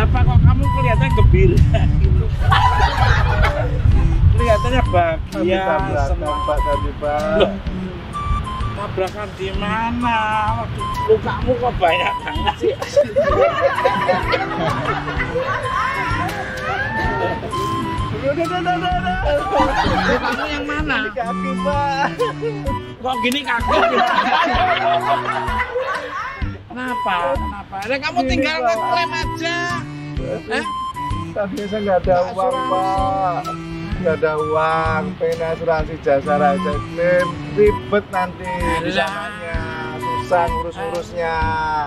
apa kok kamu kelihatannya gembira gitu? Kelihatannya bahagia, senang. Pak tadi Pak. Loh, tabrakan di mana? Waduh, lukamu kok banyak banget sih. Lukamu yang mana? Di kaki Pak. Kok gini kaki? Kenapa? Kenapa? Nah, kamu tinggal ngeklaim aja. Tapi saya nggak ada uang Pak. Nggak ada uang. Pengen asuransi jasa raja klaim ribet nanti di sananya. Susah ngurus-ngurusnya.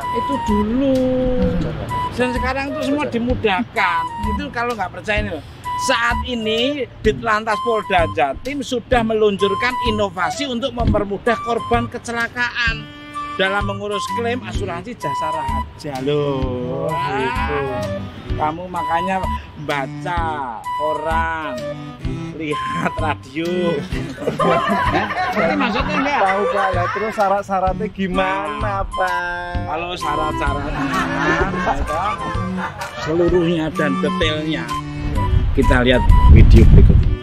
Itu dulu. Dan sekarang itu semua dimudahkan. Itu kalau nggak percaya nih. Saat ini Ditlantas Polda Jatim sudah meluncurkan inovasi untuk mempermudah korban kecelakaan dalam mengurus klaim asuransi jasa raja loh. Kamu makanya baca koran, lihat radio. Ini maksudnya enggak? Tahu Pak, lah terus syarat-syaratnya gimana Pak? Kalau syarat-syaratnya seluruhnya dan detailnya kita lihat video berikut ini.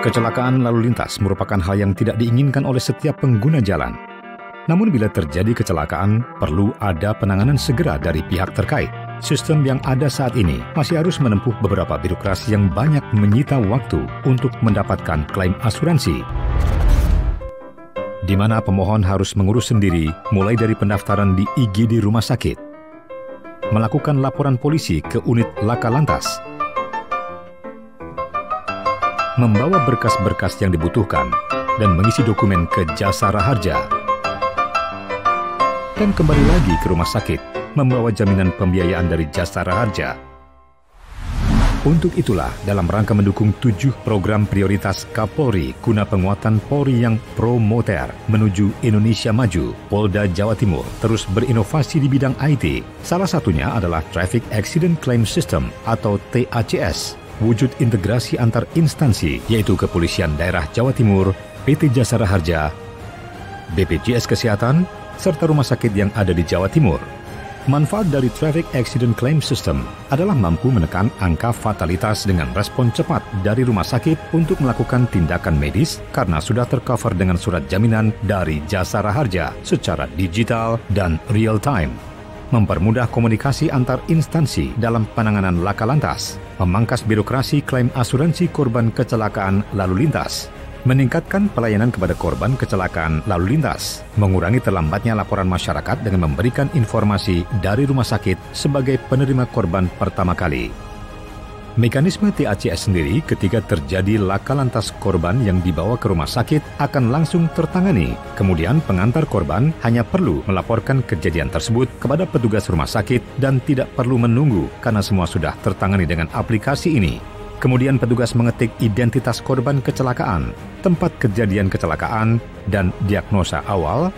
Kecelakaan lalu lintas merupakan hal yang tidak diinginkan oleh setiap pengguna jalan. Namun bila terjadi kecelakaan, perlu ada penanganan segera dari pihak terkait. Sistem yang ada saat ini masih harus menempuh beberapa birokrasi yang banyak menyita waktu untuk mendapatkan klaim asuransi. Di mana pemohon harus mengurus sendiri mulai dari pendaftaran di IGD rumah sakit, melakukan laporan polisi ke unit laka lantas, membawa berkas-berkas yang dibutuhkan, dan mengisi dokumen ke Jasara Harja. Dan kembali lagi ke rumah sakit, membawa jaminan pembiayaan dari Jasara Harja. Untuk itulah, dalam rangka mendukung 7 program prioritas Kapolri guna penguatan Polri yang pro-moter menuju Indonesia Maju, Polda Jawa Timur terus berinovasi di bidang IT. Salah satunya adalah Traffic Accident Claim System atau TACS, wujud integrasi antar instansi yaitu Kepolisian Daerah Jawa Timur, PT Jasara Harja, BPJS Kesehatan, serta rumah sakit yang ada di Jawa Timur. Manfaat dari Traffic Accident Claim System adalah mampu menekan angka fatalitas dengan respon cepat dari rumah sakit untuk melakukan tindakan medis karena sudah tercover dengan surat jaminan dari Jasara Harja secara digital dan real time. Mempermudah komunikasi antar instansi dalam penanganan laka lantas, memangkas birokrasi klaim asuransi korban kecelakaan lalu lintas, meningkatkan pelayanan kepada korban kecelakaan lalu lintas, mengurangi terlambatnya laporan masyarakat dengan memberikan informasi dari rumah sakit sebagai penerima korban pertama kali. Mekanisme TACS sendiri ketika terjadi laka lantas korban yang dibawa ke rumah sakit akan langsung tertangani. Kemudian pengantar korban hanya perlu melaporkan kejadian tersebut kepada petugas rumah sakit dan tidak perlu menunggu karena semua sudah tertangani dengan aplikasi ini. Kemudian petugas mengetik identitas korban kecelakaan, tempat kejadian kecelakaan, dan diagnosa awal.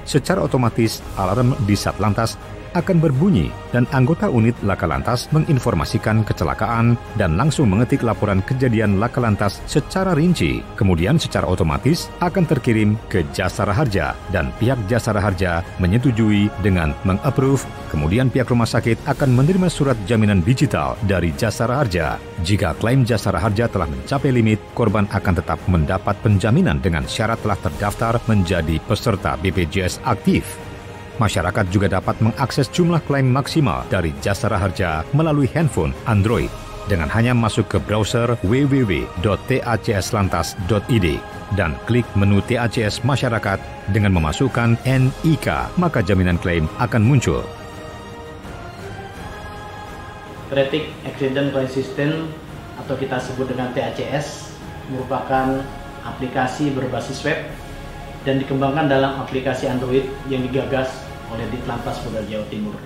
Secara otomatis alarm di Satlantas akan berbunyi dan anggota unit laka lantas menginformasikan kecelakaan dan langsung mengetik laporan kejadian laka lantas secara rinci. Kemudian secara otomatis akan terkirim ke Jasara Harja dan pihak Jasara Harja menyetujui dengan meng-approve. Kemudian pihak rumah sakit akan menerima surat jaminan digital dari Jasara Harja. Jika klaim Jasara Harja telah mencapai limit, korban akan tetap mendapat penjaminan dengan syarat telah terdaftar menjadi peserta BPJS aktif. Masyarakat juga dapat mengakses jumlah klaim maksimal dari Jasara Harja melalui handphone Android dengan hanya masuk ke browser www.tacslantas.id dan klik menu TACS Masyarakat dengan memasukkan NIK, maka jaminan klaim akan muncul. Traffic Accident Claim System atau kita sebut dengan TACS merupakan aplikasi berbasis web dan dikembangkan dalam aplikasi Android yang digagas oleh Ditlantas Polda Jawa Timur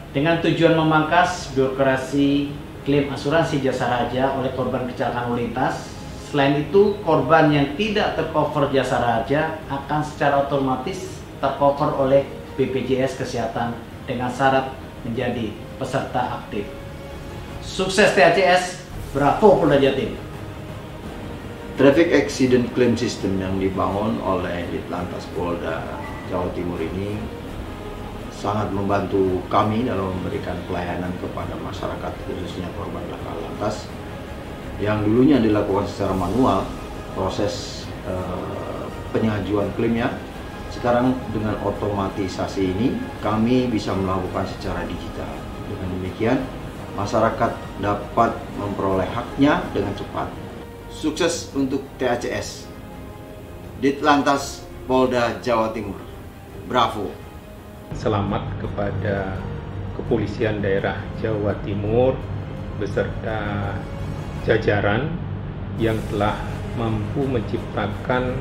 dengan tujuan memangkas birokrasi klaim asuransi jasa raja oleh korban kecelakaan lalu lintas. Selain itu, korban yang tidak tercover jasa raja akan secara otomatis tercover oleh BPJS Kesehatan dengan syarat menjadi peserta aktif. Sukses TACS, bravo Polda Jatim. Traffic Accident Claim System yang dibangun oleh Ditlantas Polda Jawa Timur ini sangat membantu kami dalam memberikan pelayanan kepada masyarakat, khususnya korban laka lantas yang dulunya dilakukan secara manual proses pengajuan klaimnya. Sekarang dengan otomatisasi ini kami bisa melakukan secara digital. Dengan demikian masyarakat dapat memperoleh haknya dengan cepat. Sukses untuk TACS Ditlantas Polda Jawa Timur. Bravo. Selamat kepada Kepolisian Daerah Jawa Timur beserta jajaran yang telah mampu menciptakan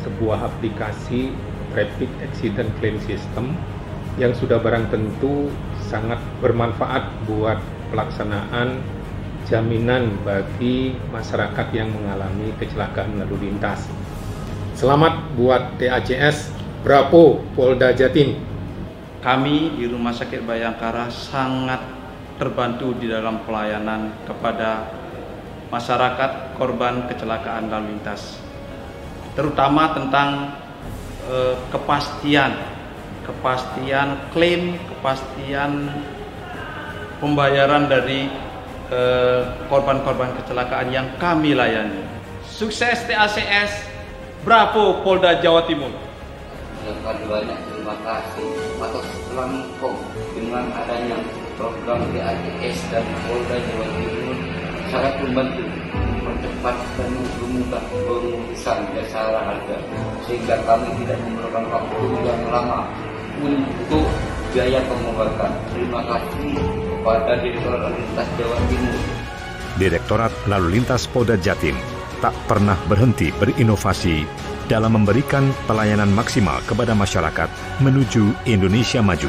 sebuah aplikasi Traffic Accident Claim System yang sudah barang tentu sangat bermanfaat buat pelaksanaan jaminan bagi masyarakat yang mengalami kecelakaan lalu lintas. Selamat buat TACS, bravo Polda Jatim. Kami di Rumah Sakit Bayangkara sangat terbantu di dalam pelayanan kepada masyarakat korban kecelakaan lalu lintas, terutama tentang kepastian klaim, kepastian pembayaran dari korban-korban kecelakaan yang kami layani. Sukses TACS, bravo Polda Jawa Timur. Banyak terima kasih atas langkah dengan adanya program TACS dan Polda Jawa Timur sangat membantu mempercepat dan mempermudah pengurusan jasa harga sehingga kami tidak memerlukan waktu yang lama untuk biaya pengobatan. Terima kasih kepada Direktorat Lalu Lintas Jawa Timur. Direktorat Lalu Lintas Polda Jatim tak pernah berhenti berinovasi dalam memberikan pelayanan maksimal kepada masyarakat menuju Indonesia maju.